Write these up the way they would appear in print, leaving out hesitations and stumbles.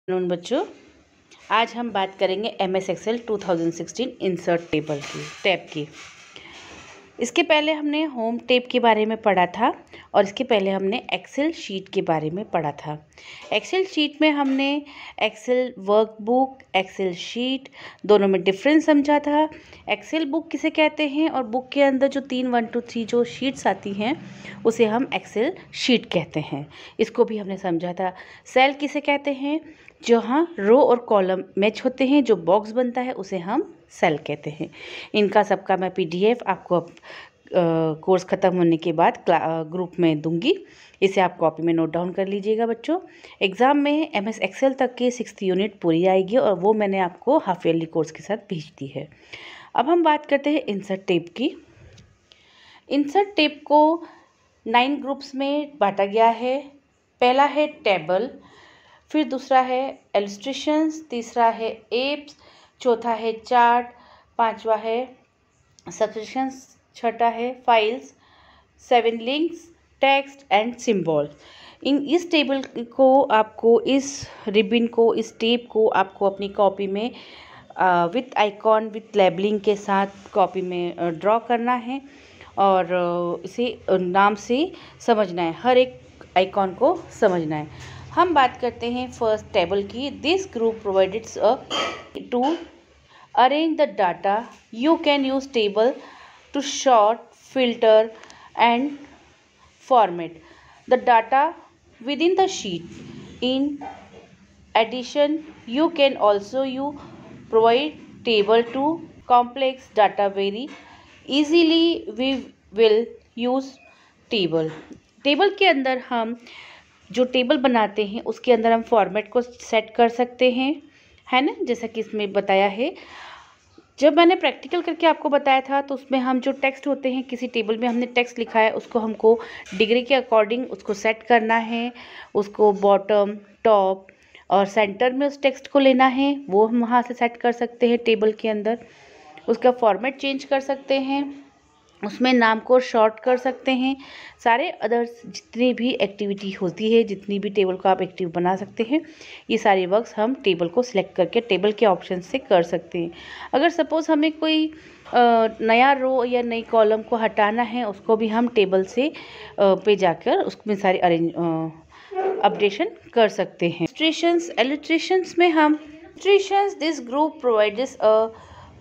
नून बच्चों, आज हम बात करेंगे MS एक्सेल 2016 इंसर्ट टेबल की टैब की। इसके पहले हमने होम टैब के बारे में पढ़ा था और इसके पहले हमने एक्सेल शीट के बारे में पढ़ा था। एक्सेल शीट में हमने एक्सेल वर्कबुक, एक्सेल शीट दोनों में डिफरेंस समझा था। एक्सेल बुक किसे कहते हैं और बुक के अंदर जो 3 1 2 3 जो शीट्स आती हैं उसे हम एक्सेल शीट कहते हैं। इसको भी हमने समझा था। सेल किसे कहते हैं? जहाँ रो और कॉलम मैच होते हैं, जो बॉक्स बनता है उसे हम सेल कहते हैं। इनका सबका मैं PDF आपको कोर्स ख़त्म होने के बाद ग्रुप में दूंगी। इसे आप कॉपी में नोट डाउन कर लीजिएगा बच्चों। एग्ज़ाम में MS एक्सेल तक की 6th यूनिट पूरी आएगी और वो मैंने आपको हाफ ईयरली कोर्स के साथ भेज दी है। अब हम बात करते हैं इंसर्ट टैब की। इंसर्ट टैब को 9 ग्रुप्स में बांटा गया है। पहला है टेबल, फिर दूसरा है इलस्ट्रेशंस, तीसरा है एप्स, चौथा है चार्ट, पांचवा है सब्सक्रिप्शंस, छठा है files, 7 links, text and symbol. इस टेबल को आपको, इस रिबन को, इस टेब को आपको अपनी कॉपी में विथ आइकॉन विथ लेबलिंग के साथ कॉपी में ड्रॉ करना है और इसे नाम से समझना है, हर एक आइकॉन को समझना है। हम बात करते हैं फर्स्ट टेबल की। This group provided to arrange the data. You can use table to sort, filter and format the data within the sheet. In addition, you can also provide table to complex data very easily. We will use table. Table के अंदर हम जो table बनाते हैं उसके अंदर हम format को सेट कर सकते हैं, है ना, जैसा कि इसमें बताया है। जब मैंने प्रैक्टिकल करके आपको बताया था तो उसमें हम जो टेक्स्ट होते हैं, किसी टेबल में हमने टेक्स्ट लिखा है उसको हमको डिग्री के अकॉर्डिंग उसको सेट करना है। उसको बॉटम, टॉप और सेंटर में उस टेक्स्ट को लेना है, वो हम वहाँ से सेट कर सकते हैं टेबल के अंदर। उसका फॉर्मेट चेंज कर सकते हैं, उसमें नाम को शॉर्ट कर सकते हैं। सारे अदर्स जितनी भी एक्टिविटी होती है, जितनी भी टेबल को आप एक्टिव बना सकते हैं, ये सारे वर्क्स हम टेबल को सिलेक्ट करके टेबल के ऑप्शन से कर सकते हैं। अगर सपोज़ हमें कोई नया रो या नई कॉलम को हटाना है, उसको भी हम टेबल से पे जाकर उसमें सारे अपडेशन कर सकते हैं। इलस्ट्रेशंस में हम this group provides a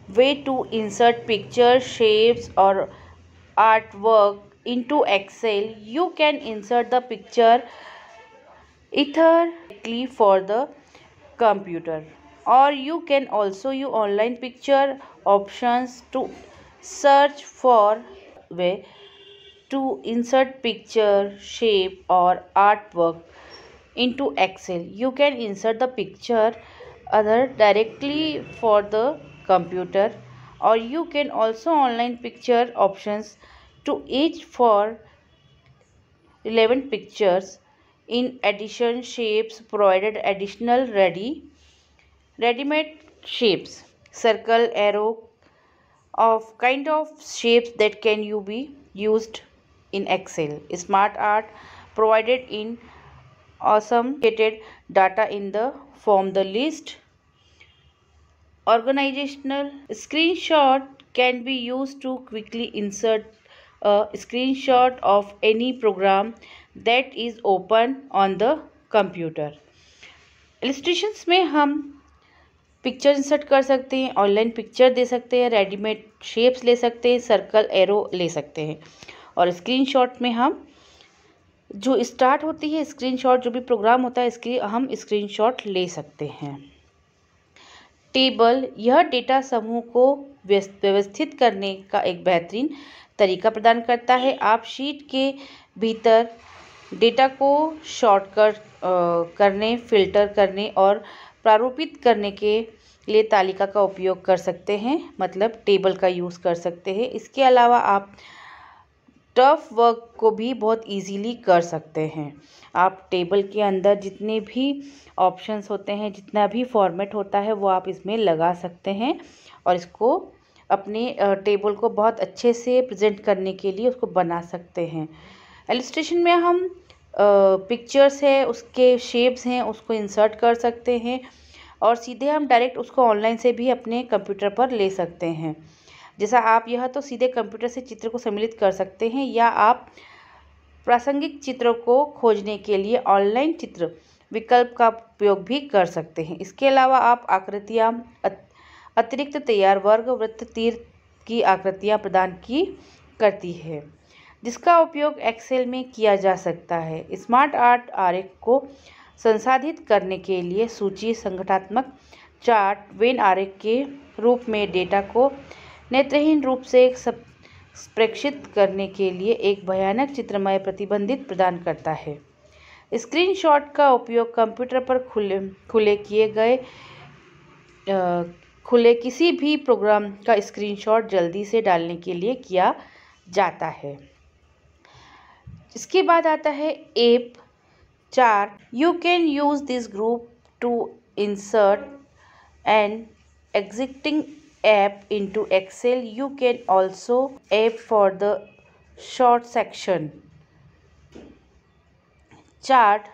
way to insert picture, shapes or artwork into Excel. You can insert the picture directly for the computer, or you can also use online picture options to search for way to insert picture, shape or artwork into Excel. You can insert the picture either directly for the computer, or you can also online picture options to each for relevant pictures. In addition, shapes provided additional ready-made shapes, circle, arrow of kind of shapes that can you be used in Excel. Smart art provided in awesome data in the form the list. Organizational screenshot can be used to quickly insert a screenshot of any program that is open on the computer. Illustrations में हम picture insert कर सकते हैं, online picture दे सकते हैं, readymade shapes ले सकते हैं, सर्कल, एरो ले सकते हैं। और स्क्रीनशॉट में हम जो स्टार्ट होती है स्क्रीनशॉट, जो भी प्रोग्राम होता है इसकी हम स्क्रीनशॉट ले सकते हैं। टेबल यह डेटा समूह को व्यवस्थित करने का एक बेहतरीन तरीका प्रदान करता है। आप शीट के भीतर डेटा को करने, फिल्टर करने और प्रारूपित करने के लिए तालिका का उपयोग कर सकते हैं, मतलब टेबल का यूज़ कर सकते हैं। इसके अलावा आप टफ वर्क को भी बहुत इजीली कर सकते हैं। आप टेबल के अंदर जितने भी ऑप्शंस होते हैं, जितना भी फॉर्मेट होता है, वो आप इसमें लगा सकते हैं और इसको अपने टेबल को बहुत अच्छे से प्रेजेंट करने के लिए उसको बना सकते हैं। इलस्ट्रेशन में हम पिक्चर्स है, उसके शेप्स हैं, उसको इंसर्ट कर सकते हैं और सीधे हम डायरेक्ट उसको ऑनलाइन से भी अपने कंप्यूटर पर ले सकते हैं। जैसा आप यह तो सीधे कंप्यूटर से चित्र को सम्मिलित कर सकते हैं, या आप प्रासंगिक चित्रों को खोजने के लिए ऑनलाइन चित्र विकल्प का उपयोग भी कर सकते हैं। इसके अलावा आप आकृतियाँ, अतिरिक्त तैयार वर्ग, वृत्त, तीर की आकृतियाँ प्रदान की करती है, जिसका उपयोग एक्सेल में किया जा सकता है। स्मार्ट आर्ट आरेख को संसाधित करने के लिए सूची, संगठनात्मक चार्ट, वेन आरेख के रूप में डेटा को नेत्रहीन रूप से प्रेषित करने के लिए एक भयानक चित्रमय प्रतिबंधित प्रदान करता है। स्क्रीनशॉट का उपयोग कंप्यूटर पर खुले किसी भी प्रोग्राम का स्क्रीनशॉट जल्दी से डालने के लिए किया जाता है। इसके बाद आता है app chart. You can use this group to insert an existing app into Excel. You can also app for the short section chart.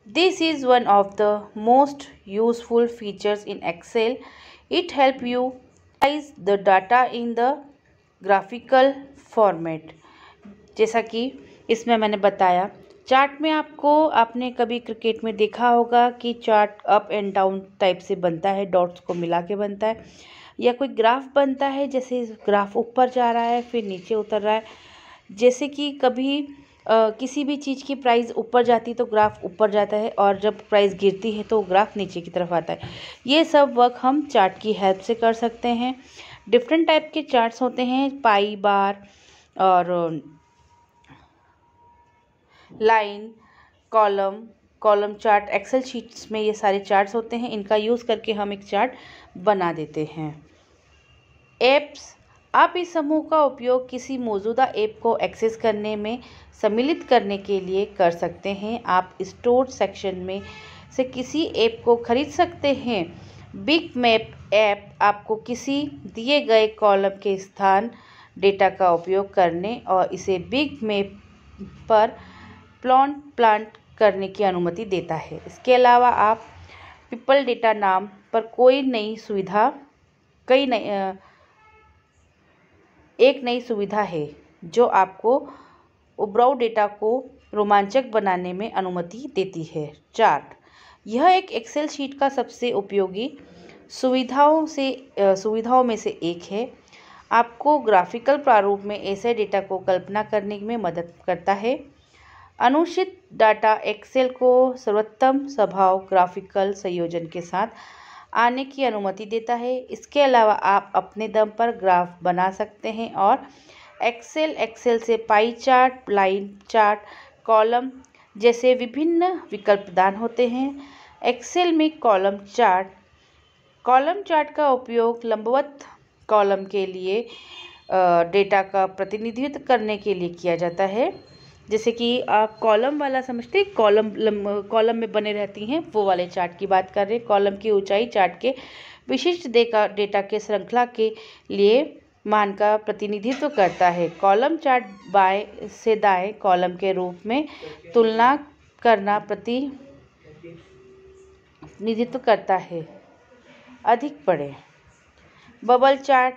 This is one of the most useful features in Excel. It helps you visualize the data in the graphical format. जैसा कि इसमें मैंने बताया, chart में आपने कभी cricket में देखा होगा कि chart up and down type से बनता है, डॉट्स को मिला के बनता है, या कोई ग्राफ बनता है, जैसे ग्राफ ऊपर जा रहा है फिर नीचे उतर रहा है। जैसे कि कभी किसी भी चीज़ की प्राइस ऊपर जाती है तो ग्राफ ऊपर जाता है, और जब प्राइस गिरती है तो ग्राफ नीचे की तरफ आता है। ये सब वर्क हम चार्ट की हेल्प से कर सकते हैं। डिफरेंट टाइप के चार्ट्स होते हैं, पाई, बार और line, column chart. Excel sheets में ये सारे चार्ट्स होते हैं, इनका यूज़ करके हम एक चार्ट बना देते हैं। ऐप्स, आप इस समूह का उपयोग किसी मौजूदा ऐप को एक्सेस करने में सम्मिलित करने के लिए कर सकते हैं। आप स्टोर सेक्शन में से किसी ऐप को खरीद सकते हैं। बिग मैप ऐप आपको किसी दिए गए कॉलम के स्थान डेटा का उपयोग करने और इसे बिग मैप पर प्लांट करने की अनुमति देता है। इसके अलावा आप पीपल डेटा नाम पर एक नई सुविधा है जो आपको उभराऊ डेटा को रोमांचक बनाने में अनुमति देती है। चार्ट, यह एक एक्सेल शीट का सबसे उपयोगी सुविधाओं में से एक है। आपको ग्राफिकल प्रारूप में ऐसे डेटा को कल्पना करने में मदद करता है। अनुचित डाटा एक्सेल को सर्वोत्तम स्वभाव ग्राफिकल संयोजन के साथ आने की अनुमति देता है। इसके अलावा आप अपने दम पर ग्राफ बना सकते हैं और एक्सेल से pie chart, line chart, column जैसे विभिन्न विकल्प प्रदान होते हैं। एक्सेल में कॉलम चार्ट का उपयोग लंबवत कॉलम के लिए डेटा का प्रतिनिधित्व करने के लिए किया जाता है। जैसे कि आप कॉलम वाला समझते हैं, कॉलम में बने रहती हैं, वो वाले चार्ट की बात कर रहे हैं। कॉलम की ऊंचाई चार्ट के विशिष्ट डेटा के श्रृंखला के लिए मान का प्रतिनिधित्व करता है। कॉलम चार्ट बाएं से दाएं कॉलम के रूप में तुलना करना प्रतिनिधित्व करता है। अधिक पढ़ें। बबल चार्ट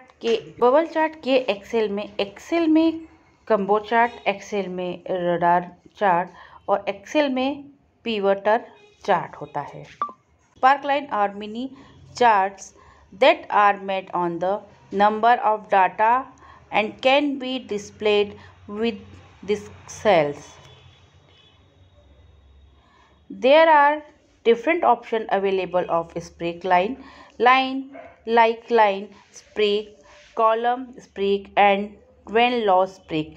के एक्सेल में कम्बो चार्ट, एक्सेल में रडार चार्ट और एक्सेल में पिवटर चार्ट होता है। स्पार्कलाइन और mini charts that are made on the number of data and can be displayed with these cells. There are different options available of streak line, like line streak, column streak and when loss streak.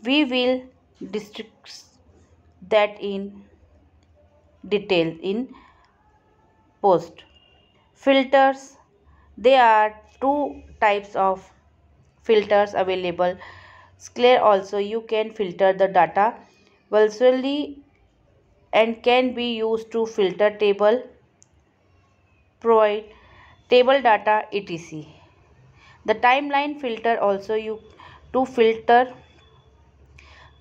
We will discuss that in detail in post. Filters. There are two types of filters available. Scale also, you can filter the data visually and can be used to filter table, provide table data, etc. The timeline filter also you to filter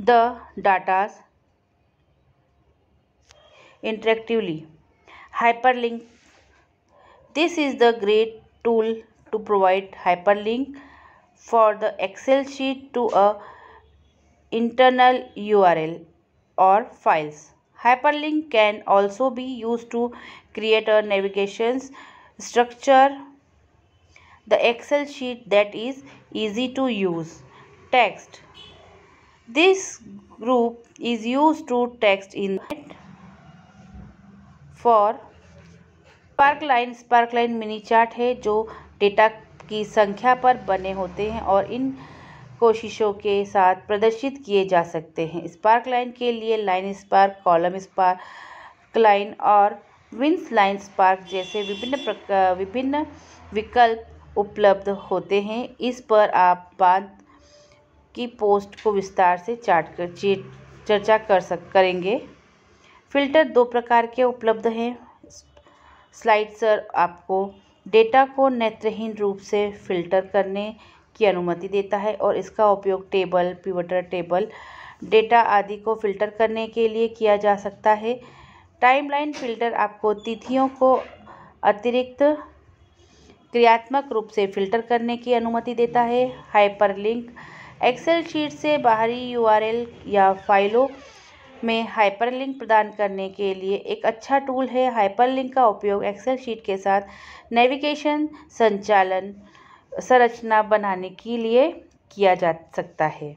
the data interactively. Hyperlink. This is the great tool to provide hyperlink for the Excel sheet to a internal URL or files. Hyperlink can also be used to create a navigation structure the Excel sheet that is easy to use. Text. This group is used to text in for sparkline mini chart है जो data की संख्या पर बने होते हैं और इन कोशिशों के साथ प्रदर्शित किए जा सकते हैं। स्पार्कलाइन के लिए line spark, column spark line और विंस लाइन स्पार्क जैसे विभिन्न विकल्प उपलब्ध होते हैं। इस पर आप बाद की पोस्ट को विस्तार से चर्चा करेंगे। फिल्टर दो प्रकार के उपलब्ध हैं। स्लाइसर आपको डेटा को नेत्रहीन रूप से फिल्टर करने की अनुमति देता है और इसका उपयोग टेबल, पिवट टेबल, डेटा आदि को फिल्टर करने के लिए किया जा सकता है। टाइमलाइन फिल्टर आपको तिथियों को अतिरिक्त क्रियात्मक रूप से फिल्टर करने की अनुमति देता है। हाइपरलिंक एक्सेल शीट से बाहरी यूआरएल या फाइलों में हाइपरलिंक प्रदान करने के लिए एक अच्छा टूल है। हाइपरलिंक का उपयोग एक्सेल शीट के साथ नेविगेशन संचालन संरचना बनाने के लिए किया जा सकता है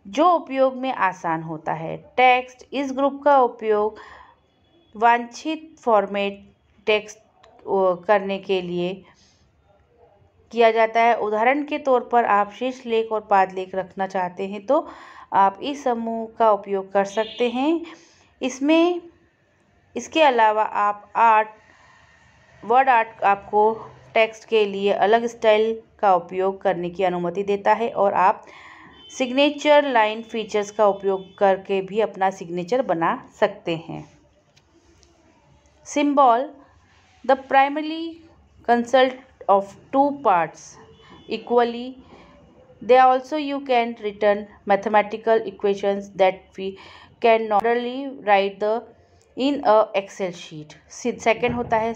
जो उपयोग में आसान होता है। टेक्स्ट इस ग्रुप का उपयोग वांछित फॉर्मेट टेक्स्ट करने के लिए किया जाता है। उदाहरण के तौर पर आप शीर्ष लेख और पाद लेख रखना चाहते हैं तो आप इस समूह का उपयोग कर सकते हैं। इसके अलावा आप वर्ड आर्ट आपको टेक्स्ट के लिए अलग स्टाइल का उपयोग करने की अनुमति देता है और आप सिग्नेचर लाइन फीचर्स का उपयोग करके भी अपना सिग्नेचर बना सकते हैं। Symbol the primary consult of two parts equally. They also you can return mathematical equations that we can normally write in a Excel sheet. Second होता है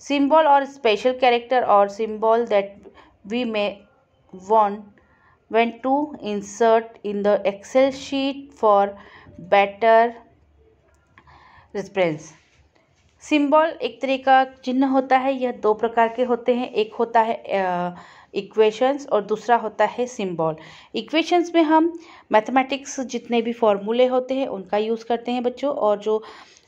symbol और special character और symbol that we may want to insert in the Excel sheet for better reference. Symbol एक तरह का चिन्ह होता है। यह दो प्रकार के होते हैं। एक होता है इक्वेशंस और दूसरा होता है सिंबल। इक्वेशंस में हम मैथमेटिक्स जितने भी फॉर्मूले होते हैं उनका यूज़ करते हैं बच्चों, और जो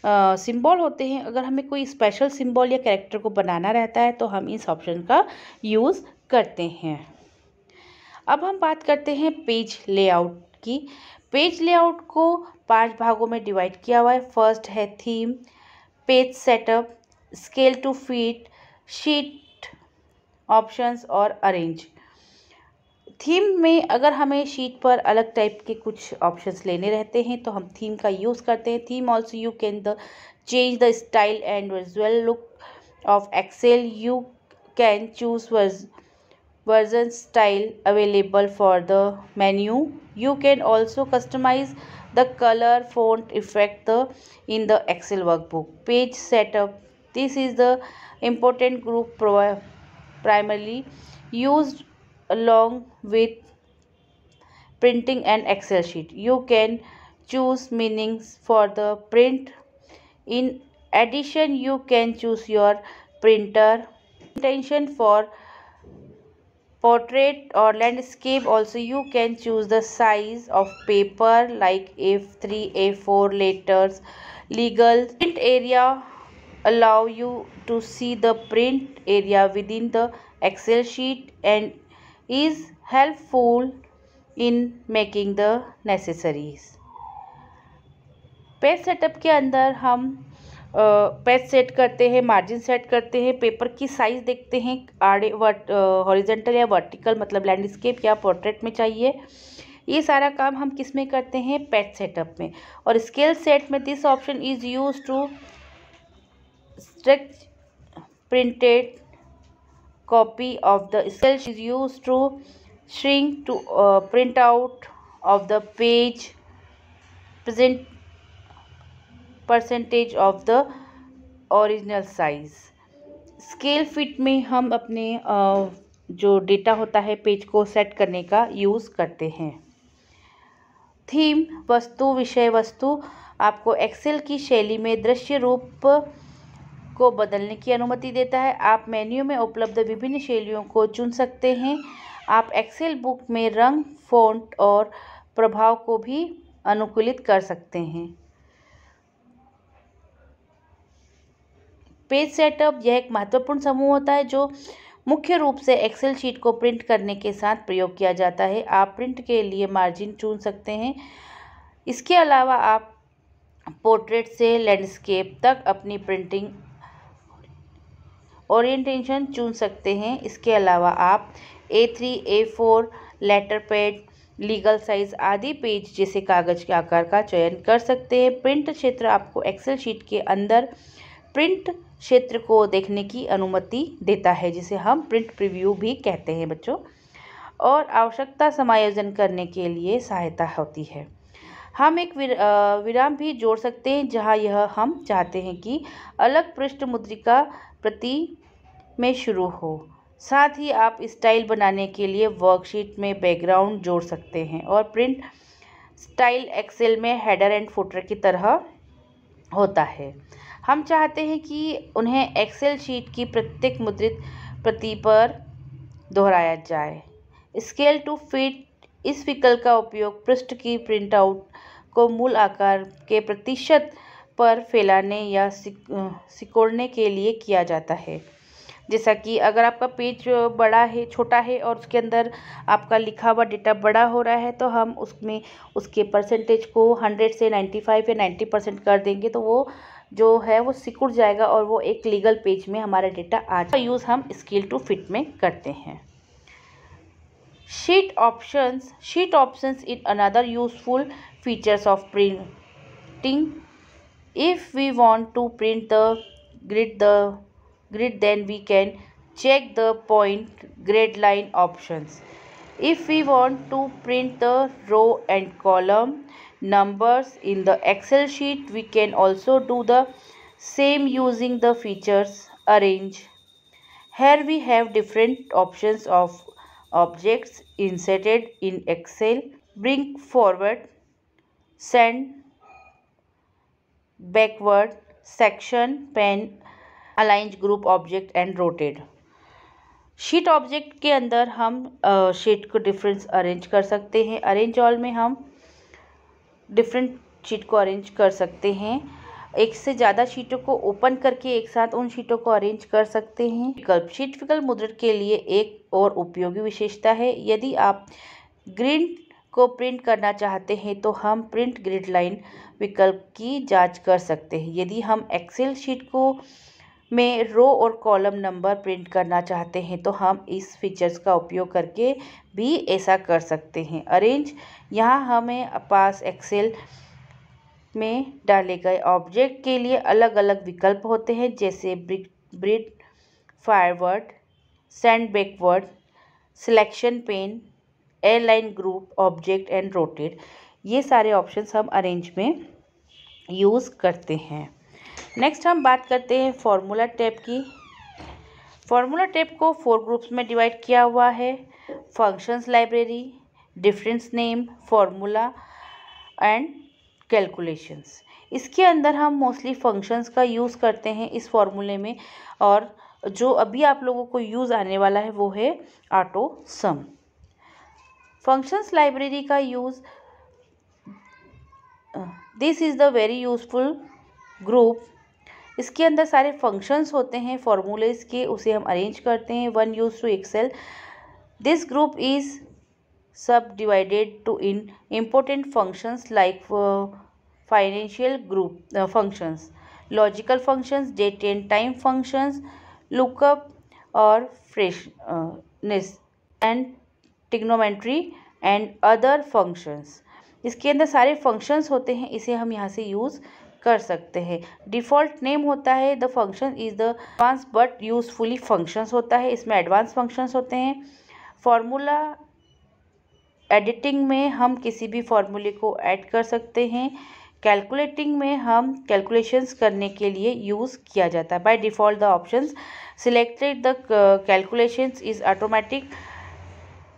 सिंबल होते हैं अगर हमें कोई स्पेशल सिंबल या कैरेक्टर को बनाना रहता है तो हम इस ऑप्शन का यूज़ करते हैं। अब हम बात करते हैं पेज लेआउट की। पेज लेआउट को 5 भागों में डिवाइड किया हुआ है। फर्स्ट है theme, page setup, scale to fit, sheet options और अरेंज। थीम में अगर हमें शीट पर अलग टाइप के कुछ ऑप्शंस लेने रहते हैं तो हम थीम का यूज़ करते हैं। Theme also you can change the style and visual look of Excel. You can choose version style available for the menu. You can also customize the color, font, effect in the Excel workbook. Page setup. This is the important group primarily used along with printing an Excel sheet. You can choose meanings for the print. In addition, you can choose your printer intention for portrait or landscape. Also you can choose the size of paper like A3, A4, letters. Legal print area allow you to see the print area within the Excel sheet and is helpful in making the necessaries. Page setup के अंदर हम page set करते हैं, margin set करते हैं, paper की size देखते हैं, आड़े हॉरिजेंटल या वर्टिकल मतलब लैंडस्केप या पोर्ट्रेट में चाहिए। ये सारा काम हम किस में करते हैं? पेज सेटअप में। और स्केल सेट में this option is use to stretch printed copy of the scale is use to shrink to print out of the page percentage of the original size. Scale fit में हम अपने जो data होता है page को set करने का use करते हैं। थीम वस्तु विषय वस्तु आपको एक्सेल की शैली में दृश्य रूप को बदलने की अनुमति देता है। आप मेन्यू में उपलब्ध विभिन्न शैलियों को चुन सकते हैं। आप एक्सेल बुक में रंग, फ़ॉन्ट और प्रभाव को भी अनुकूलित कर सकते हैं। पेज सेटअप यह एक महत्वपूर्ण समूह होता है जो मुख्य रूप से एक्सेल शीट को प्रिंट करने के साथ प्रयोग किया जाता है। आप प्रिंट के लिए मार्जिन चुन सकते हैं। इसके अलावा आप पोर्ट्रेट से लैंडस्केप तक अपनी प्रिंटिंग ओरिएंटेशन चुन सकते हैं। इसके अलावा आप A3, A4, letter pad, legal size आदि पेज जैसे कागज के आकार का चयन कर सकते हैं। प्रिंट क्षेत्र आपको एक्सेल शीट के अंदर प्रिंट क्षेत्र को देखने की अनुमति देता है, जिसे हम प्रिंट प्रीव्यू भी कहते हैं बच्चों, और आवश्यकता समायोजन करने के लिए सहायता होती है। हम एक विराम भी जोड़ सकते हैं जहां यह हम चाहते हैं कि अलग पृष्ठ मुद्रिका प्रति में शुरू हो। साथ ही आप स्टाइल बनाने के लिए वर्कशीट में बैकग्राउंड जोड़ सकते हैं और प्रिंट स्टाइल एक्सेल में हेडर एंड फुटर की तरह होता है। हम चाहते हैं कि उन्हें एक्सेल शीट की प्रत्येक मुद्रित प्रति पर दोहराया जाए। स्केल टू फिट इस विकल्प का उपयोग पृष्ठ की प्रिंटआउट को मूल आकार के प्रतिशत पर फैलाने या सिकोड़ने के लिए किया जाता है। जैसा कि अगर आपका पेज बड़ा है, छोटा है और उसके अंदर आपका लिखा हुआ डेटा बड़ा हो रहा है, तो हम उसमें उसके परसेंटेज को 100 से 95 या 90% कर देंगे, तो वो जो है वो सिकुड़ जाएगा और वो एक लीगल पेज में हमारा डेटा आ जाएगा। यूज़ हम स्केल टू फिट में करते हैं। Sheet options in another useful features of printing. If we want to print the grid, then we can check the point grid line options. If we want to print the row and column numbers in the Excel sheet, we can also do the same using the features arrange. Here we have different options of objects inserted in Excel: bring forward, send backward, section, pan, अलाइंज group object and rotate. Sheet object के अंदर हम sheet को difference arrange कर सकते हैं। Arrange all में हम डिफरेंट शीट को अरेंज कर सकते हैं। एक से ज़्यादा शीटों को ओपन करके एक साथ उन शीटों को अरेंज कर सकते हैं। विकल्प शीट विकल्प मुद्रण के लिए एक और उपयोगी विशेषता है। यदि आप ग्रिड को प्रिंट करना चाहते हैं तो हम प्रिंट ग्रिड लाइन विकल्प की जांच कर सकते हैं। यदि हम एक्सेल शीट को में रो और कॉलम नंबर प्रिंट करना चाहते हैं तो हम इस फीचर्स का उपयोग करके भी ऐसा कर सकते हैं। अरेंज यहाँ हमें पास एक्सेल में डाले गए ऑब्जेक्ट के लिए अलग अलग विकल्प होते हैं, जैसे bring forward, send backward, selection pane, align group object and rotate. ये सारे ऑप्शंस हम अरेंज में यूज़ करते हैं। नेक्स्ट हम बात करते हैं फॉर्मूला टैब की। फॉर्मूला टैब को 4 ग्रुप्स में डिवाइड किया हुआ है: functions library, difference name, formula and calculations. इसके अंदर हम मोस्टली फंक्शंस का यूज़ करते हैं इस फॉर्मूले में, और जो अभी आप लोगों को यूज़ आने वाला है वो है ऑटो सम। फंक्शंस लाइब्रेरी का use, this is the very useful group. इसके अंदर सारे फंक्शंस होते हैं फॉर्मूलेज के, उसे हम अरेंज करते हैं। One use to Excel. This group is subdivided टू इन important functions like financial group functions, logical functions, date and time functions, lookup और freshness and trigonometry and other functions. इसके अंदर सारे फंक्शंस होते हैं, इसे हम यहाँ से यूज़ कर सकते हैं। डिफ़ॉल्ट नेम होता है the function is the advance but usefully functions होता है, इसमें एडवांस फंक्शंस होते हैं। फॉर्मूला एडिटिंग में हम किसी भी फॉर्मूले को ऐड कर सकते हैं कैलकुलेटिंग में हम कैलकुलेशंस करने के लिए यूज़ किया जाता है। By default the options selected the calculations is automatic,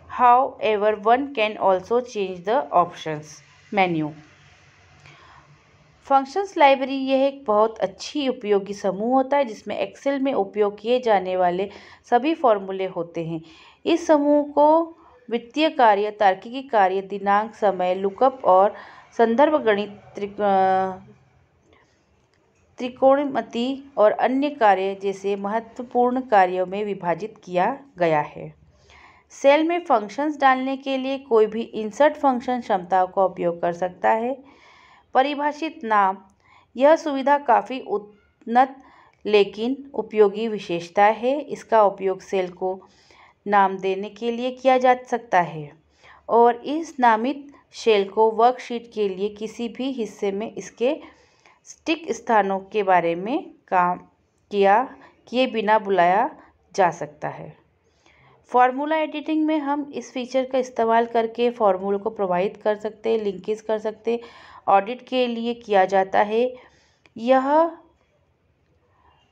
however one can also change the options menu. Functions library यह एक बहुत अच्छी उपयोगी समूह होता है जिसमें एक्सेल में उपयोग किए जाने वाले सभी फॉर्मूले होते हैं। इस समूह को वित्तीय कार्य, तार्किक कार्य, दिनांक, समय, लुकअप और संदर्भ गणित, त्रिकोणमिति और अन्य कार्य जैसे महत्वपूर्ण कार्यों में विभाजित किया गया है। सेल में फंक्शंस डालने के लिए कोई भी इंसर्ट फंक्शन क्षमताओं का उपयोग कर सकता है। परिभाषित नाम, यह सुविधा काफ़ी उन्नत लेकिन उपयोगी विशेषता है। इसका उपयोग सेल को नाम देने के लिए किया जा सकता है और इस नामित सेल को वर्कशीट के लिए किसी भी हिस्से में इसके स्टिक स्थानों के बारे में काम किए बिना बुलाया जा सकता है। फार्मूला एडिटिंग में हम इस फीचर का इस्तेमाल करके फार्मूलों को प्रवाहित कर सकते हैं, लिंकेज कर सकते हैं। ऑडिट के लिए किया जाता है। यह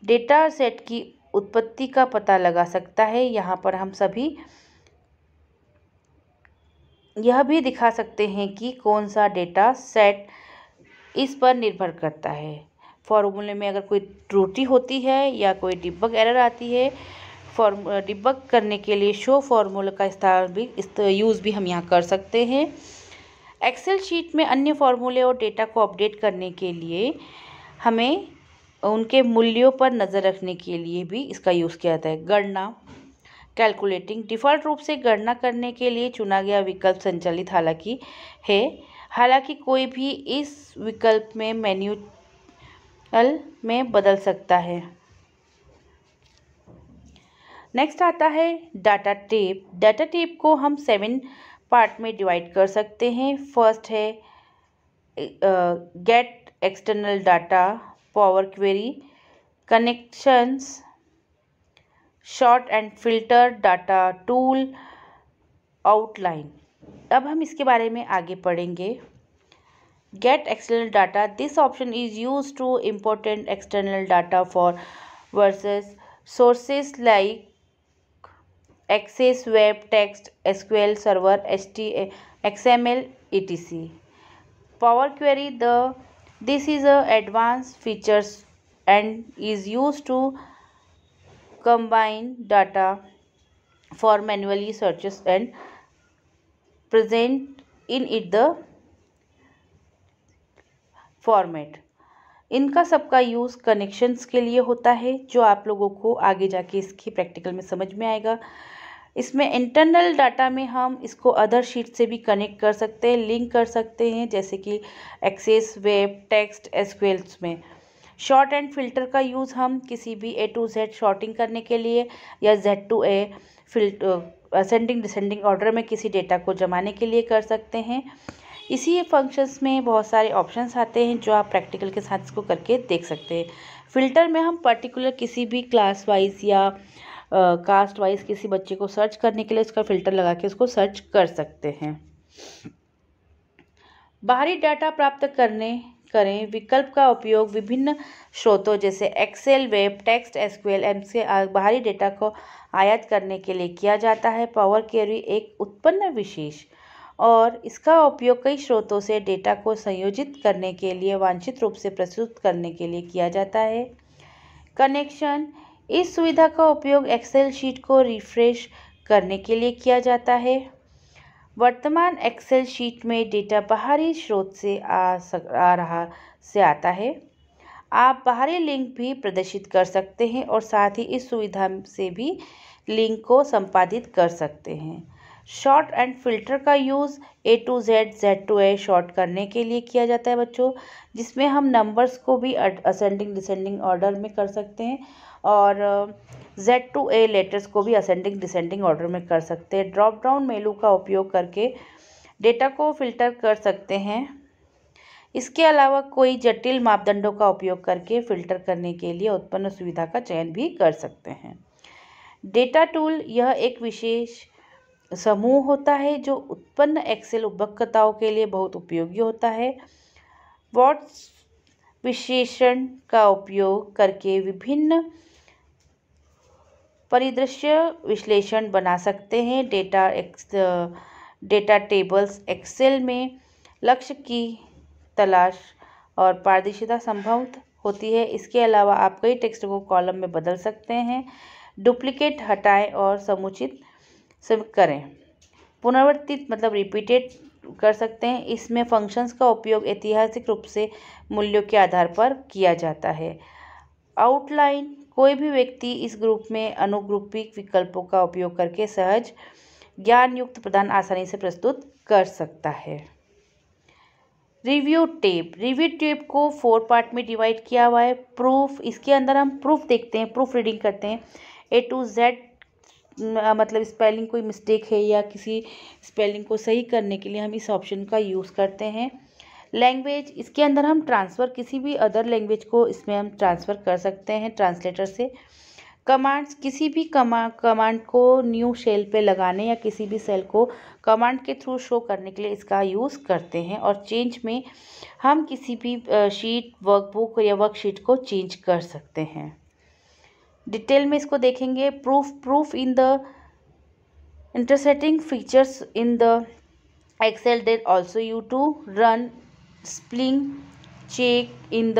डेटा सेट की उत्पत्ति का पता लगा सकता है। यहाँ पर हम सभी यह भी दिखा सकते हैं कि कौन सा डेटा सेट इस पर निर्भर करता है। फॉर्मूले में अगर कोई त्रुटि होती है या कोई डिबग एरर आती है, डिबग करने के लिए शो फार्मूला का यूज़ भी हम यहाँ कर सकते हैं। एक्सेल शीट में अन्य फार्मूले और डेटा को अपडेट करने के लिए हमें उनके मूल्यों पर नज़र रखने के लिए भी इसका यूज़ किया जाता है। गणना, कैलकुलेटिंग, डिफ़ॉल्ट रूप से गणना करने के लिए चुना गया विकल्प संचालित हालांकि कोई भी इस विकल्प में मैन्युअल में बदल सकता है। नेक्स्ट आता है डाटा टाइप। डाटा टाइप को हम 7 पार्ट में डिवाइड कर सकते हैं। फर्स्ट है get external data, power query, connections, sort and filter, data tool, outline. अब हम इसके बारे में आगे पढ़ेंगे। Get external data, this option is use to important external data for various sources like Access, web, text, SQL server, XML, etc. Power query, this is a advanced features and is used to combine data for manually searches and present in it the format. इनका सबका use connections के लिए होता है जो आप लोगों को आगे जाके इसकी प्रैक्टिकल में समझ में आएगा। इसमें इंटरनल डाटा में हम इसको अदर शीट से भी कनेक्ट कर सकते हैं, लिंक कर सकते हैं, जैसे कि एक्सेस, वेब, टेक्स्ट, एसक्यूएल में। शॉर्ट एंड फिल्टर का यूज़ हम किसी भी A to Z शॉर्टिंग करने के लिए या Z to A ascending descending order में किसी डेटा को जमाने के लिए कर सकते हैं। इसी फंक्शंस में बहुत सारे ऑप्शंस आते हैं जो आप प्रैक्टिकल के साथ इसको करके देख सकते हैं। फ़िल्टर में हम पर्टिकुलर किसी भी क्लास वाइज या कास्ट वाइज किसी बच्चे को सर्च करने के लिए इसका फ़िल्टर लगा के उसको सर्च कर सकते हैं। बाहरी डाटा प्राप्त करें विकल्प का उपयोग विभिन्न स्रोतों जैसे एक्सेल, वेब, टेक्स्ट, एसक्यूएल से बाहरी डेटा को आयात करने के लिए किया जाता है। पावर क्वेरी एक उत्पन्न विशेष और इसका उपयोग कई स्रोतों से डेटा को संयोजित करने के लिए वांछित रूप से प्रस्तुत करने के लिए किया जाता है। कनेक्शन, इस सुविधा का उपयोग एक्सेल शीट को रिफ्रेश करने के लिए किया जाता है। वर्तमान एक्सेल शीट में डेटा बाहरी स्रोत से आता है। आप बाहरी लिंक भी प्रदर्शित कर सकते हैं और साथ ही इस सुविधा से भी लिंक को संपादित कर सकते हैं। शॉर्ट एंड फिल्टर का use A to Z, Z to A short करने के लिए किया जाता है बच्चों, जिसमें हम नंबर्स को भी असेंडिंग डिसेंडिंग ऑर्डर में कर सकते हैं और Z to A लेटर्स को भी असेंडिंग डिसेंडिंग ऑर्डर में कर सकते हैं। ड्रॉप डाउन मेनू का उपयोग करके डेटा को फिल्टर कर सकते हैं। इसके अलावा कोई जटिल मापदंडों का उपयोग करके फ़िल्टर करने के लिए उत्पन्न सुविधा का चयन भी कर सकते हैं। डेटा टूल, यह एक विशेष समूह होता है जो उत्पन्न एक्सेल उपयोगकर्ताओं के लिए बहुत उपयोगी होता है। वॉट्स विश्लेषण का उपयोग करके विभिन्न परिदृश्य विश्लेषण बना सकते हैं। डेटा टेबल्स एक्सेल में लक्ष्य की तलाश और पारदर्शिता संभव होती है। इसके अलावा आप कई टेक्स्ट को कॉलम में बदल सकते हैं, डुप्लीकेट हटाएं और समुचित करें। पुनरावर्तित मतलब रिपीटेड कर सकते हैं। इसमें फंक्शंस का उपयोग ऐतिहासिक रूप से मूल्यों के आधार पर किया जाता है। आउटलाइन, कोई भी व्यक्ति इस ग्रुप में अनुग्रुपिक विकल्पों का उपयोग करके सहज ज्ञान युक्त प्रदान आसानी से प्रस्तुत कर सकता है। रिव्यू टेप को 4 पार्ट में डिवाइड किया हुआ है। प्रूफ, इसके अंदर हम प्रूफ देखते हैं, प्रूफ रीडिंग करते हैं। A to Z मतलब स्पेलिंग कोई मिस्टेक है या किसी स्पेलिंग को सही करने के लिए हम इस ऑप्शन का यूज़ करते हैं। लैंग्वेज, इसके अंदर हम ट्रांसफ़र किसी भी अदर लैंग्वेज को इसमें हम ट्रांसफ़र कर सकते हैं ट्रांसलेटर से। कमांड्स, किसी भी कमांड को न्यू सेल पे लगाने या किसी भी सेल को कमांड के थ्रू शो करने के लिए इसका यूज़ करते हैं। और चेंज में हम किसी भी शीट, वर्कबुक या वर्कशीट को चेंज कर सकते हैं। डिटेल में इसको देखेंगे। Proof in the interesting features in the Excel that also you to run spelling check in the,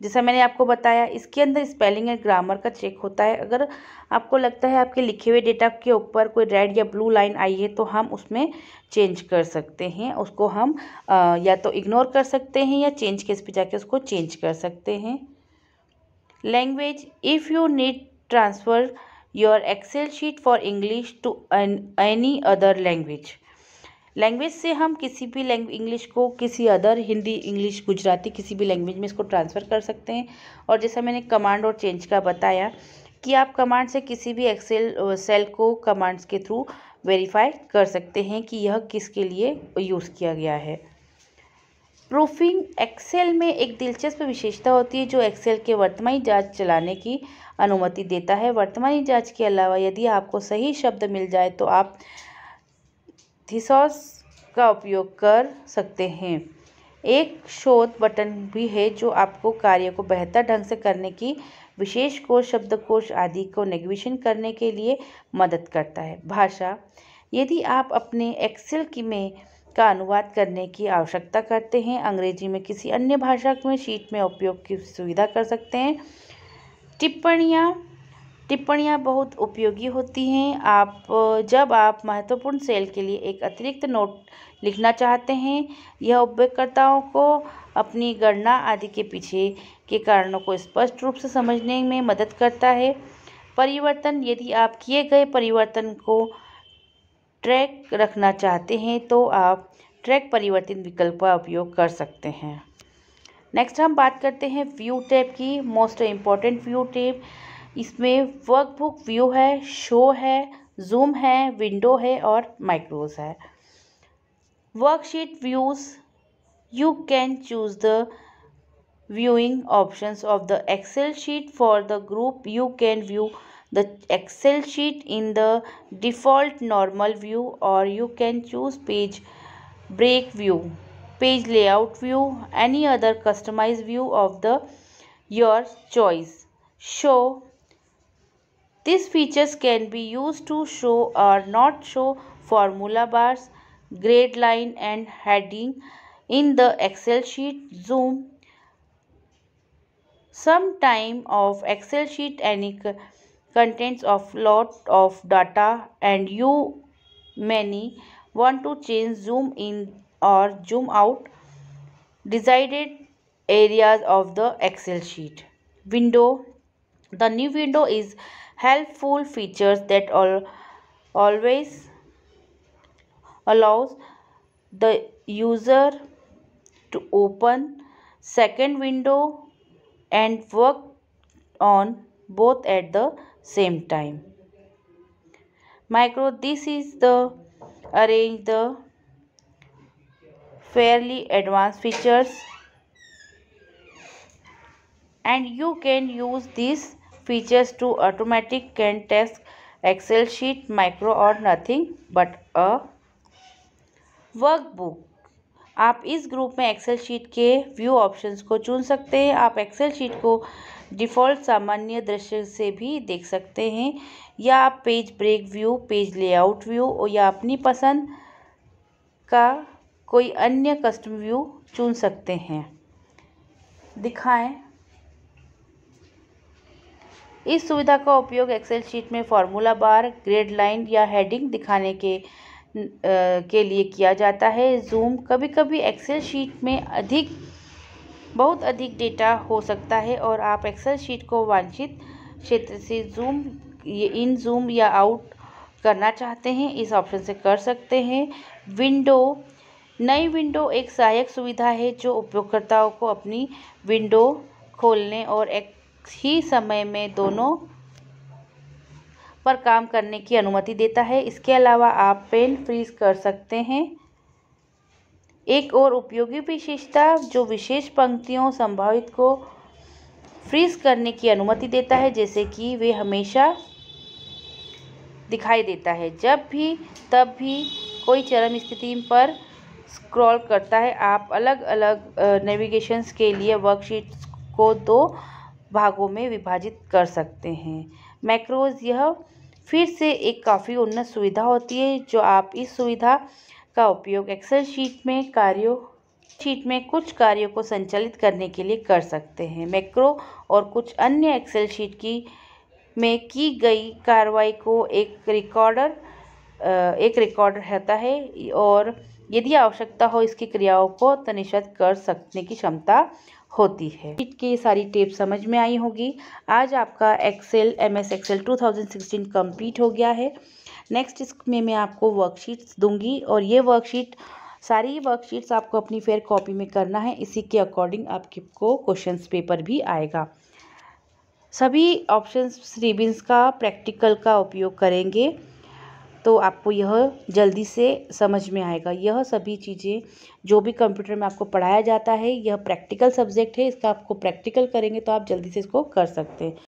जैसा मैंने आपको बताया इसके अंदर स्पेलिंग एंड ग्रामर का चेक होता है। अगर आपको लगता है आपके लिखे हुए डेटा के ऊपर कोई रेड या ब्लू लाइन आई है तो हम उसमें चेंज कर सकते हैं। उसको हम या तो इग्नोर कर सकते हैं या चेंज केस पे जाके उसको चेंज कर सकते हैं। Language, if you need transfer your Excel sheet for English to any other language से हम किसी भी इंग्लिश को किसी अदर, हिंदी, इंग्लिश, गुजराती, किसी भी लैंग्वेज में इसको ट्रांसफ़र कर सकते हैं। और जैसा मैंने कमांड और चेंज का बताया कि आप कमांड से किसी भी एक्सेल सेल को कमांड्स के थ्रू वेरीफाई कर सकते हैं कि यह किसके लिए यूज़ किया गया है। प्रूफिंग, एक्सेल में एक दिलचस्प विशेषता होती है जो एक्सेल के वर्तमानी जांच चलाने की अनुमति देता है। वर्तमानी जांच के अलावा यदि आपको सही शब्द मिल जाए तो आप थिसॉस का उपयोग कर सकते हैं। एक शोध बटन भी है जो आपको कार्य को बेहतर ढंग से करने की, विशेष कोश, शब्दकोश आदि को नेविगेशन करने के लिए मदद करता है। भाषा, यदि आप अपने एक्सेल में का अनुवाद करने की आवश्यकता करते हैं, अंग्रेजी में किसी अन्य भाषा में शीट में उपयोग की सुविधा कर सकते हैं। टिप्पणियाँ बहुत उपयोगी होती हैं। जब आप महत्वपूर्ण सेल के लिए एक अतिरिक्त नोट लिखना चाहते हैं, यह उपयोगकर्ताओं को अपनी गणना आदि के पीछे के कारणों को स्पष्ट रूप से समझने में मदद करता है। परिवर्तन, यदि आप किए गए परिवर्तन को ट्रैक रखना चाहते हैं तो आप ट्रैक परिवर्तन विकल्प का उपयोग कर सकते हैं। नेक्स्ट हम बात करते हैं व्यू टैब की। मोस्ट इम्पॉर्टेंट व्यू टैब, इसमें वर्कबुक व्यू है, शो है, जूम है, विंडो है और माइक्रोज है। Worksheet views, you can choose the viewing options of the Excel sheet for the group. You can view the Excel sheet in the default normal view, or you can choose page break view, page layout view, any other customized view of the your choice. Show, these features can be used to show or not show formula bars, grade line and heading in the Excel sheet. Zoom, some time of Excel sheet any contains of lot of data and you many want to change zoom in or zoom out decided areas of the Excel sheet. Window, the new window is helpful features that always allows the user to open second window and work on both at the same time. Micro, this is the arrange the fairly advanced features and you can use these features to automatic can task Excel sheet micro or nothing but a workbook. आप इस group में Excel sheet के view options को चुन सकते हैं। आप Excel sheet को डिफ़ॉल्ट सामान्य दृश्य से भी देख सकते हैं, या आप page break view, page layout view या अपनी पसंद का कोई अन्य कस्टम व्यू चुन सकते हैं। दिखाएं। इस सुविधा का उपयोग एक्सेल शीट में फॉर्मूला बार, ग्रेड लाइन या हेडिंग दिखाने के लिए किया जाता है। जूम। कभी कभी एक्सेल शीट में बहुत अधिक डेटा हो सकता है और आप एक्सेल शीट को वांछित क्षेत्र से जूम या आउट करना चाहते हैं, इस ऑप्शन से कर सकते हैं। विंडो। नई विंडो एक सहायक सुविधा है जो उपयोगकर्ताओं को अपनी विंडो खोलने और एक ही समय में दोनों पर काम करने की अनुमति देता है। इसके अलावा आप पेन फ्रीज कर सकते हैं। एक और उपयोगी विशेषता जो विशेष पंक्तियों संभावित को फ्रीज करने की अनुमति देता है, जैसे कि वे हमेशा दिखाई देता है जब भी तब भी कोई चरम स्थिति पर स्क्रॉल करता है। आप अलग अलग नेविगेशंस के लिए वर्कशीट्स को 2 भागों में विभाजित कर सकते हैं। मैक्रोज। यह फिर से एक काफ़ी उन्नत सुविधा होती है जो आप इस सुविधा का उपयोग एक्सेल शीट में कुछ कार्यों को संचालित करने के लिए कर सकते हैं। मैक्रो और कुछ अन्य एक्सेल शीट में की गई कार्रवाई को एक रिकॉर्डर होता है और यदि आवश्यकता हो इसकी क्रियाओं को तनिष्ट कर सकने की क्षमता होती है। शीट की सारी टिप्स समझ में आई होगी। आज आपका MS एक्सेल 2016 कंप्लीट हो गया है। नेक्स्ट इसमें मैं आपको वर्कशीट्स दूंगी और ये सारी वर्कशीट्स आपको अपनी फेयर कॉपी में करना है। इसी के अकॉर्डिंग आपको क्वेश्चंस पेपर भी आएगा। सभी ऑप्शंस रिबिन्स का प्रैक्टिकल का उपयोग करेंगे तो आपको यह जल्दी से समझ में आएगा। यह सभी चीज़ें जो भी कंप्यूटर में आपको पढ़ाया जाता है, यह प्रैक्टिकल सब्जेक्ट है। इसका आपको प्रैक्टिकल करेंगे तो आप जल्दी से इसको कर सकते हैं।